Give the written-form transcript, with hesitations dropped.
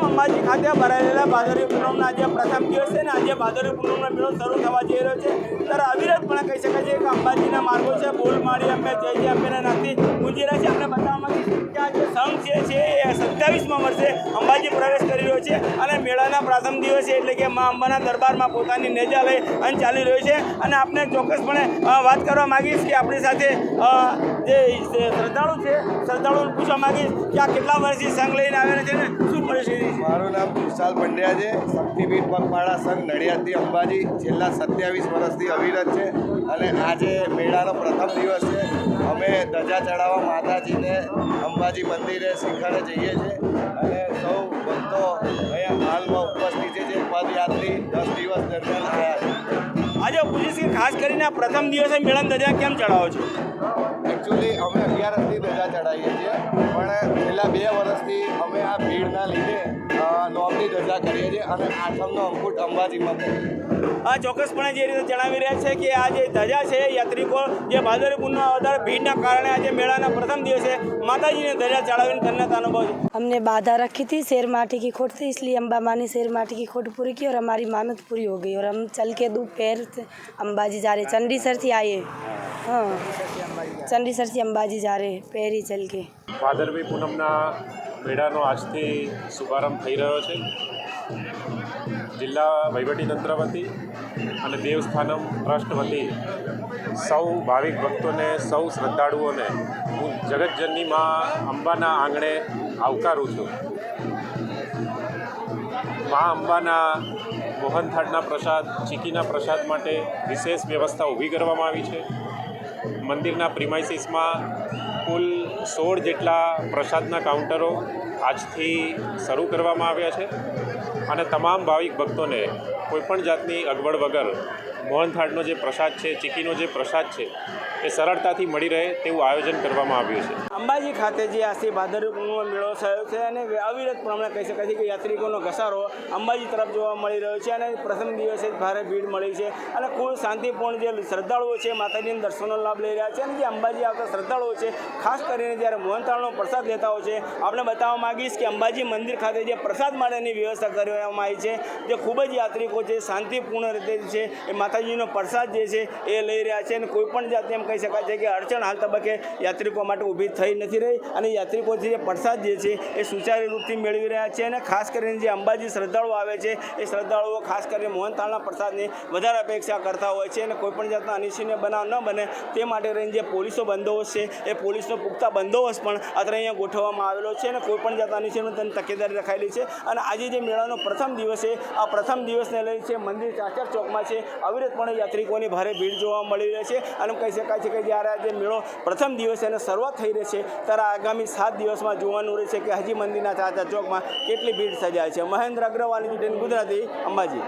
અંબાજી ખાતે ભરાયેલા ભાદરવી પૂનમના આજે પ્રથમ દિવસ છે ને આજે ભાદરવી પૂનમનો મેળો શરૂ થવા જઈ રહ્યો છે ત્યારે અવિરતપણે કહી શકાય છે કે અંબાજીના માર્ગો છે બોલ માળી અમે જય અંબેના નાથથી ગુંજી રહ્યા છે. આપણે બતાવવા માંગીએ કે આ જે સંઘ છે એ 27મા વર્ષે અંબાજી પ્રવેશ કરી રહ્યો છે અને મેળાના પ્રથમ દિવસે એટલે કે મા અંબાના દરબારમાં પોતાની નેજા લઈ અને ચાલી રહ્યો છે. અને આપણે ચોક્કસપણે વાત કરવા માંગીશ કે આપણી સાથે જે શ્રદ્ધાળુ છે શ્રદ્ધાળુને પૂછવા માંગીશ કે આ કેટલા વર્ષથી સંઘ લઈને આવેલા છે ને શું પરિસ્થિતિ? મારું નામ વિશાલ પંડ્યા છે. શક્તિપીઠ પગપાળા સંઘ નડિયાદથી અંબાજી છેલ્લા 27 વર્ષથી અવિરત છે અને આજે મેળાનો પ્રથમ દિવસ છે. અમે ધજા ચડાવવા માતાજીને અંબાજી મંદિરે શિખરે જઈએ છીએ અને સૌ ભક્તો અહીંયા હાલમાં ઉપસ્થિત છે જે પદયાત્રી 10 દિવસ દરમિયાન આવ્યા છે. આજે પૂછીશ કે ખાસ કરીને પ્રથમ દિવસે મેળાની ધજા કેમ ચડાવો છો? એકચ્યુઅલી અમે 11થી ધજા ચડાવીએ છીએ પણ છેલ્લા 2 વર્ષથી અમે આ ભીડના લીધે 9મી ધજા કરીએ છીએ અને 8મનો અંકુટ અંબાજીમાં પડીએ. આ ચોક્કસપણે જે રીતે જણાવી રહ્યા છે કે આ જે ધજા છે યાત્રિકો જે ભાદરવી પૂનમના વધારે ભીડના કારણે આજે મેળાના પ્રથમ દિવસે માતાજીને ધજા ચડાવીને ધન્યતા अनुभव है. हमने बाधा रखी थी शेर माटी की खोट थी इसलिए अम्बा माँ ने शेर माटी की खोट पूरी की और हमारी मानत पूरी हो गई और हम चल के दोपहर अंबाजी जा रहे चंडीसर से आए. हाँ चंडीसर से अंबाजी जा रहे पैरी चल के. ભાદરવી પૂનમના મેળાનો આજથી શુભારંભ થઈ રહ્યો છે. જિલ્લા વહીવટીતંત્ર વતી અને દેવસ્થાનમ ટ્રસ્ટ વતી સૌ ભાવિક ભક્તોને સૌ શ્રદ્ધાળુઓને હું જગતજનની માં અંબાના આંગણે આવકારું છું. મા અંબાના મોહનથાળના પ્રસાદ ચીકીના પ્રસાદ માટે વિશેષ વ્યવસ્થા ઊભી કરવામાં આવી છે. મંદિરના પ્રિમાઇસીસમાં કુલ 16 જેટલા પ્રસાદના કાઉન્ટરો આજથી શરૂ કરવામાં આવ્યા છે અને તમામ ભાવિક ભક્તોને કોઈપણ જાતની અગવડ વગર મોહનથાળનો જે પ્રસાદ છે ચીકીનો જે પ્રસાદ છે એ સરળતાથી મળી રહે તેવું આયોજન કરવામાં આવ્યું છે. અંબાજી ખાતે જે આજથી ભાદરવી પૂનમનો મેળો થયો છે અને અવિરત પ્રમાણે કહી શકાય છે કે યાત્રિકોનો ઘસારો અંબાજી તરફ જોવા મળી રહ્યો છે અને પ્રથમ દિવસે જ ભારે ભીડ મળી છે અને ખૂબ શાંતિપૂર્ણ જે શ્રદ્ધાળુઓ છે માતાજીના દર્શનનો લાભ લઈ રહ્યા છે અને જે અંબાજી આવતા શ્રદ્ધાળુઓ છે ખાસ કરીને જ્યારે મોહનથાળનો પ્રસાદ લેતા હોય છે આપણે બતાવવા માગીશ કે અંબાજી મંદિર ખાતે જે પ્રસાદ માટેની વ્યવસ્થા કરવામાં આવી છે જે ખૂબ જ યાત્રિકો છે શાંતિપૂર્ણ રીતે છે એ માતાજીનો પ્રસાદ જે છે એ લઈ રહ્યા છે અને કોઈપણ જાતની એમ કહી શકાય છે કે અડચણ હાલ તબક્કે યાત્રિકો માટે ઊભી થઈ નથી રહી અને યાત્રિકોથી જે પ્રસાદ જે છે એ સુચારૂ રૂપથી મેળવી રહ્યા છે અને ખાસ કરીને જે અંબાજી શ્રદ્ધાળુઓ આવે છે એ શ્રદ્ધાળુઓ ખાસ કરીને મોહનથાળના પ્રસાદની વધારે અપેક્ષા કરતા હોય છે અને કોઈપણ જાતના અનિચ્છનીય બનાવ ન બને તે માટે રહીને જે પોલીસનો બંદોબસ્ત છે એ પોલીસનો પુખ્તા બંદોબસ્ત પણ અત્યારે અહીંયા ગોઠવવામાં આવેલો છે અને કોઈપણ જાતના અનિચ્છનીય તેની તકેદારી રખાયેલી છે. અને આજે જે મેળાનો પ્રથમ દિવસ છે આ પ્રથમ દિવસને લઈ છે મંદિર ચાચર ચોકમાં છે અવિરતપણે યાત્રિકોની ભારે ભીડ જોવા મળી રહી છે અને કહી શકાય છે કે જ્યારે આજે મેળો પ્રથમ દિવસે એને શરૂઆત થઈ રહી છે ત્યારે આગામી 7 દિવસમાં જોવાનું રહેશે કે હજી મંદિરના ચાચર ચોકમાં કેટલી ભીડ સર્જાય છે. મહેન્દ્ર અગ્રવાલ, ગુજરાતી, અંબાજી.